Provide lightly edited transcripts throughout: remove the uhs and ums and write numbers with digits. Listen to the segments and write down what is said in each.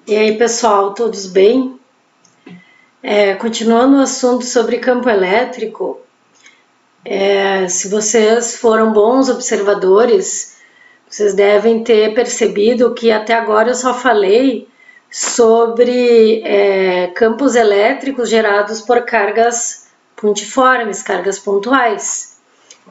E aí, pessoal, todos bem? Continuando o assunto sobre campo elétrico, se vocês foram bons observadores, vocês devem ter percebido que até agora eu só falei sobre campos elétricos gerados por cargas pontiformes, cargas pontuais,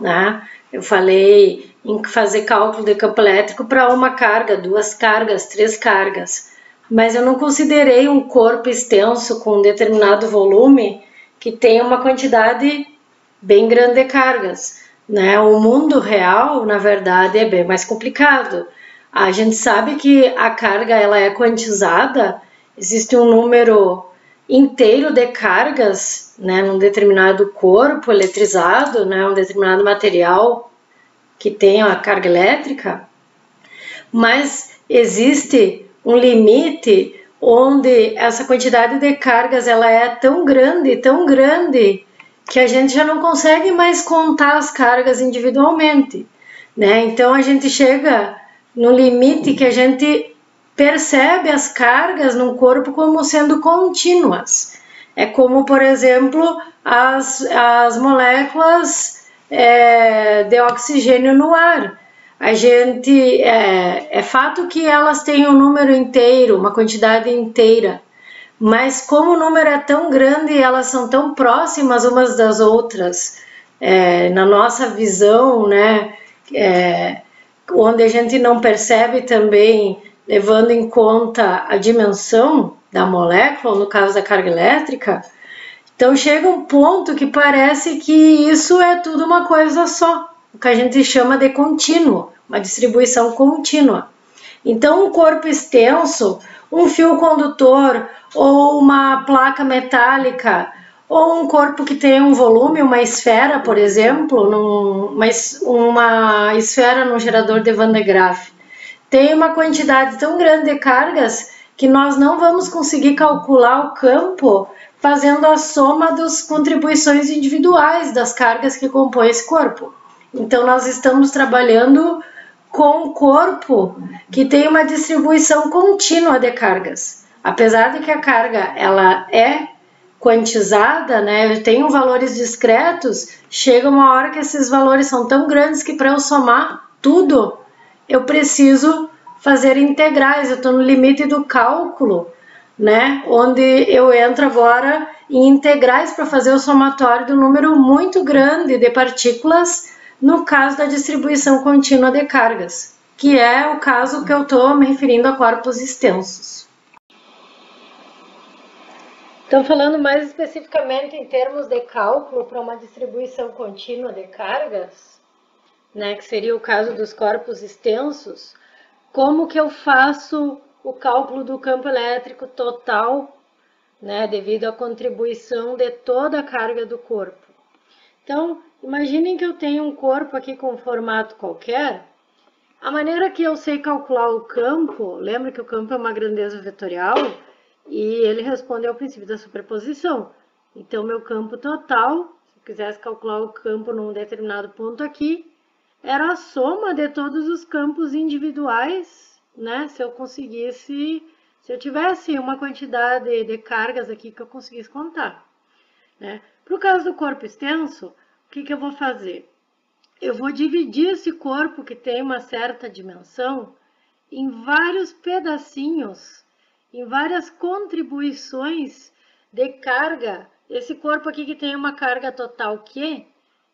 né? Eu falei em fazer cálculo de campo elétrico para uma carga, duas cargas, três cargas, mas eu não considerei um corpo extenso com um determinado volume que tenha uma quantidade bem grande de cargas, né? O mundo real, na verdade, é bem mais complicado. A gente sabe que a carga ela é quantizada, existe um número inteiro de cargas, né, num determinado corpo eletrizado, né, um determinado material que tem a carga elétrica, mas existe um limite onde essa quantidade de cargas ela é tão grande, que a gente já não consegue mais contar as cargas individualmente, né? Então a gente chega no limite que a gente percebe as cargas num corpo como sendo contínuas. É como, por exemplo, as moléculas de oxigênio no ar. A gente é fato que elas têm um número inteiro, uma quantidade inteira, mas como o número é tão grande e elas são tão próximas umas das outras, na nossa visão, né, onde a gente não percebe também, levando em conta a dimensão da molécula, no caso da carga elétrica, então chega um ponto que parece que isso é tudo uma coisa só, o que a gente chama de contínuo, uma distribuição contínua. Então um corpo extenso, um fio condutor ou uma placa metálica ou um corpo que tem um volume, uma esfera, por exemplo, uma esfera no gerador de Van de Graaff, tem uma quantidade tão grande de cargas que nós não vamos conseguir calcular o campo fazendo a soma das contribuições individuais das cargas que compõem esse corpo. Então nós estamos trabalhando com um corpo que tem uma distribuição contínua de cargas. Apesar de que a carga ela é quantizada, né, eu tenho valores discretos, chega uma hora que esses valores são tão grandes que para eu somar tudo, eu preciso fazer integrais, eu estou no limite do cálculo, né, onde eu entro agora em integrais para fazer o somatório do número muito grande de partículas no caso da distribuição contínua de cargas, que é o caso que eu estou me referindo a corpos extensos. Então, falando mais especificamente em termos de cálculo para uma distribuição contínua de cargas, né, que seria o caso dos corpos extensos, como que eu faço o cálculo do campo elétrico total, né, devido à contribuição de toda a carga do corpo? Então, imaginem que eu tenho um corpo aqui com um formato qualquer. A maneira que eu sei calcular o campo, lembra que o campo é uma grandeza vetorial e ele responde ao princípio da superposição. Então, meu campo total, se eu quisesse calcular o campo num determinado ponto aqui, era a soma de todos os campos individuais, né? Se eu tivesse uma quantidade de cargas aqui que eu conseguisse contar, né? Para o caso do corpo extenso, o que eu vou fazer? Eu vou dividir esse corpo que tem uma certa dimensão em vários pedacinhos, em várias contribuições de carga. Esse corpo aqui que tem uma carga total Q,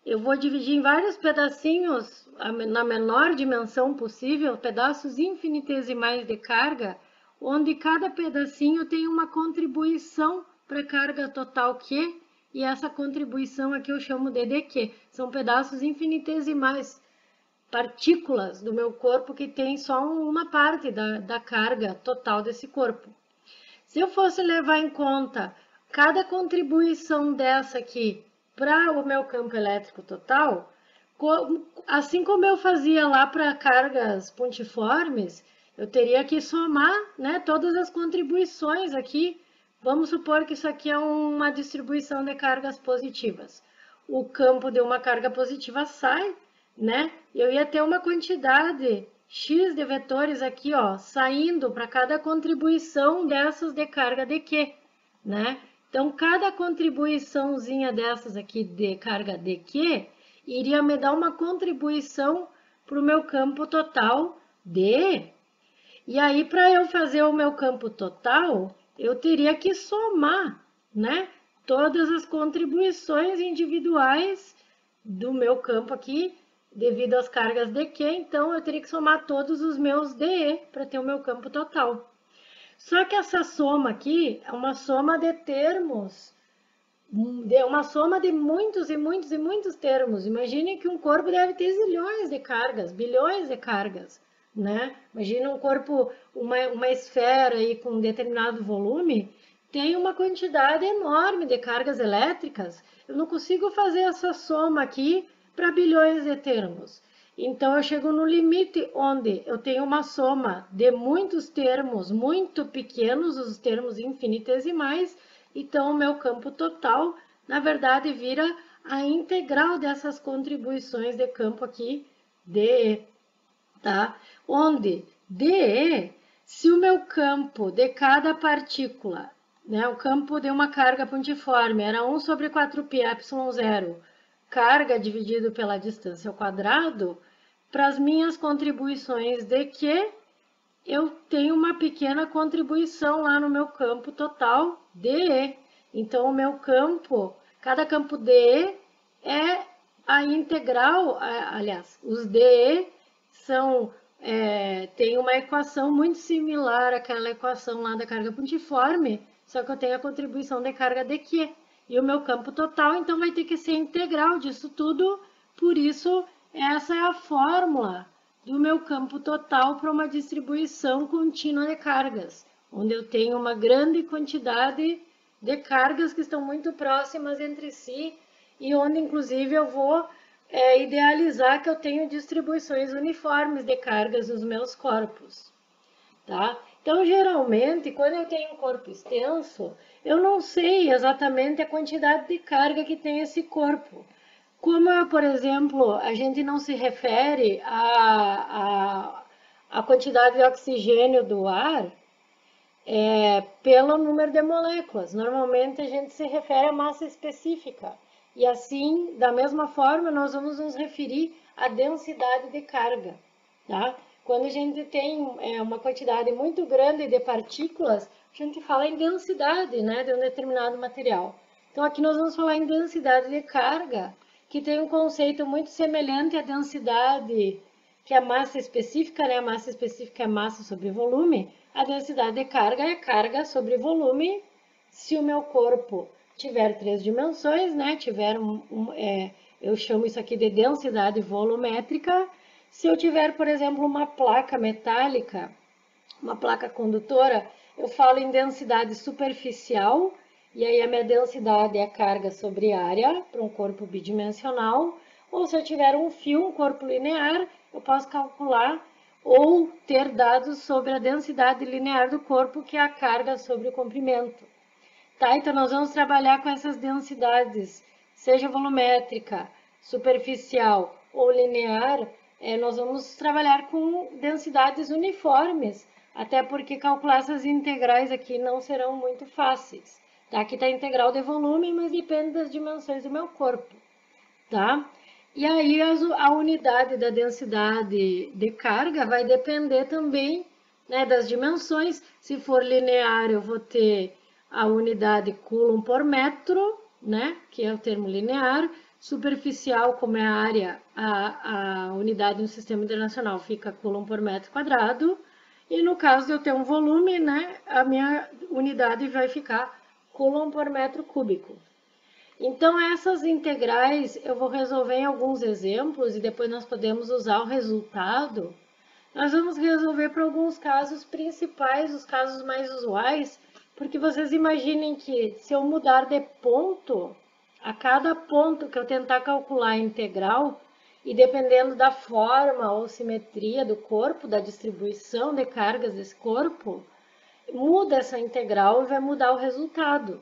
eu vou dividir em vários pedacinhos, na menor dimensão possível, pedaços infinitesimais de carga, onde cada pedacinho tem uma contribuição para a carga total Q, e essa contribuição aqui eu chamo de dQ. São pedaços infinitesimais, partículas do meu corpo que tem só uma parte da carga total desse corpo. Se eu fosse levar em conta cada contribuição dessa aqui para o meu campo elétrico total, assim como eu fazia lá para cargas pontiformes, eu teria que somar, né, todas as contribuições aqui. Vamos supor que isso aqui é uma distribuição de cargas positivas. O campo de uma carga positiva sai, né? Eu ia ter uma quantidade x de vetores aqui, ó, saindo para cada contribuição dessas de carga de Q, né? Então, cada contribuiçãozinha dessas aqui de carga de Q iria me dar uma contribuição para o meu campo total de. E aí, para eu fazer o meu campo total, eu teria que somar, né, todas as contribuições individuais do meu campo aqui, devido às cargas de Q. Então, eu teria que somar todos os meus DE para ter o meu campo total. Só que essa soma aqui é uma soma de termos, uma soma de muitos e muitos e muitos termos. Imagine que um corpo deve ter zilhões de cargas, bilhões de cargas, né? Imagina um corpo, uma esfera aí com um determinado volume, tem uma quantidade enorme de cargas elétricas. Eu não consigo fazer essa soma aqui para bilhões de termos. Então, eu chego no limite onde eu tenho uma soma de muitos termos muito pequenos, os termos infinitesimais. Então, o meu campo total, na verdade, vira a integral dessas contribuições de campo aqui, DE, tá? Onde DE, se o meu campo de cada partícula, né, o campo de uma carga pontiforme era 1 sobre 4π ε0, carga dividido pela distância ao quadrado, para as minhas contribuições de Q, eu tenho uma pequena contribuição lá no meu campo total DE. Então, o meu campo, cada campo DE é a integral, aliás, os DE tem uma equação muito similar àquela equação lá da carga pontiforme, só que eu tenho a contribuição de carga de Q. E o meu campo total, então, vai ter que ser integral disso tudo, por isso, essa é a fórmula do meu campo total para uma distribuição contínua de cargas, onde eu tenho uma grande quantidade de cargas que estão muito próximas entre si e onde, inclusive, eu vou idealizar que eu tenho distribuições uniformes de cargas nos meus corpos, tá? Então, geralmente, quando eu tenho um corpo extenso, eu não sei exatamente a quantidade de carga que tem esse corpo. Como, por exemplo, a gente não se refere à quantidade de oxigênio do ar pelo número de moléculas. Normalmente, a gente se refere à massa específica. E assim, da mesma forma, nós vamos nos referir à densidade de carga, tá? Quando a gente tem uma quantidade muito grande de partículas, a gente fala em densidade, né, de um determinado material. Então, aqui nós vamos falar em densidade de carga, que tem um conceito muito semelhante à densidade, que é a massa específica, né? A massa específica é massa sobre volume. A densidade de carga é carga sobre volume. Se o meu corpo tiver 3 dimensões, né? Eu chamo isso aqui de densidade volumétrica. Se eu tiver, por exemplo, uma placa metálica, uma placa condutora, eu falo em densidade superficial, e aí a minha densidade é carga sobre área para um corpo bidimensional. Ou se eu tiver um fio, um corpo linear, eu posso calcular ou ter dados sobre a densidade linear do corpo, que é a carga sobre o comprimento. Tá? Então, nós vamos trabalhar com essas densidades, seja volumétrica, superficial ou linear, nós vamos trabalhar com densidades uniformes, até porque calcular essas integrais aqui não serão muito fáceis. Tá? Aqui está a integral de volume, mas depende das dimensões do meu corpo. Tá? E aí a unidade da densidade de carga vai depender também, né, das dimensões. Se for linear, eu vou ter a unidade coulomb por metro, né, que é o termo linear. Superficial, como é a área, a unidade no sistema internacional fica coulomb por metro quadrado. E no caso de eu ter um volume, né, a minha unidade vai ficar coulomb por metro cúbico. Então, essas integrais eu vou resolver em alguns exemplos e depois nós podemos usar o resultado. Nós vamos resolver para alguns casos principais, os casos mais usuais, porque vocês imaginem que se eu mudar de ponto, a cada ponto que eu tentar calcular a integral, e dependendo da forma ou simetria do corpo, da distribuição de cargas desse corpo, muda essa integral e vai mudar o resultado.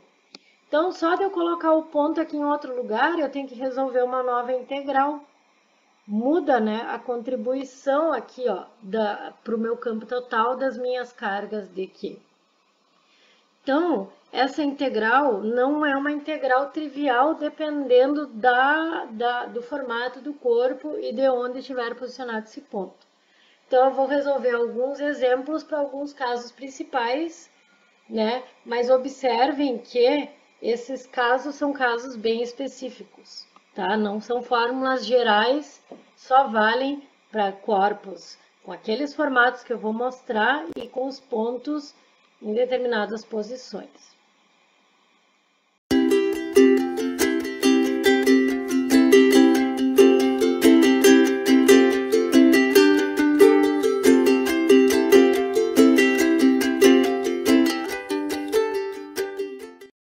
Então, só de eu colocar o ponto aqui em outro lugar, eu tenho que resolver uma nova integral. muda, né, a contribuição aqui, ó, para o meu campo total das minhas cargas de Q. Então, essa integral não é uma integral trivial dependendo do formato do corpo e de onde estiver posicionado esse ponto. Então, eu vou resolver alguns exemplos para alguns casos principais, né? Mas observem que esses casos são casos bem específicos, tá? Não são fórmulas gerais, só valem para corpos com aqueles formatos que eu vou mostrar e com os pontos em determinadas posições.